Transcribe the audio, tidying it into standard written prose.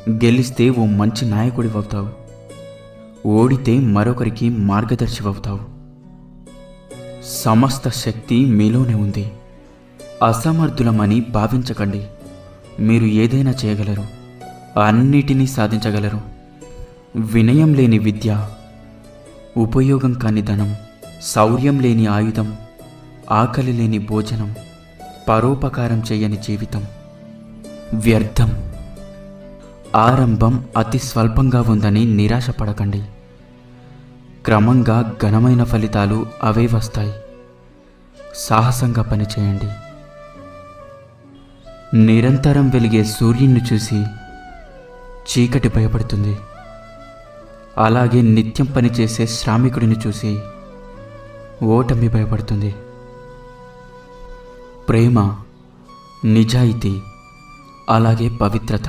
గెలిస్తే ఓ మంచి నాయకుడివవుతావు, ఓడితే మరొకరికి మార్గదర్శివవుతావు. సమస్త శక్తి మీలోనే ఉంది. అసమర్థులమని భావించకండి. మీరు ఏదైనా చేయగలరు, అన్నిటినీ సాధించగలరు. వినయం లేని విద్య, ఉపయోగం కాని ధనం, శౌర్యం లేని ఆయుధం, ఆకలి లేని భోజనం, పరోపకారం చేయని జీవితం వ్యర్థం. ఆరంభం అతి స్వల్పంగా ఉందని నిరాశపడకండి. క్రమంగా ఘనమైన ఫలితాలు అవే వస్తాయి. సాహసంగా పనిచేయండి. నిరంతరం వెలిగే సూర్యుని చూసి చీకటి భయపడుతుంది. అలాగే నిత్యం పనిచేసే శ్రామికుడిని చూసి ఓటమి భయపడుతుంది. ప్రేమ, నిజాయితీ, అలాగే పవిత్రత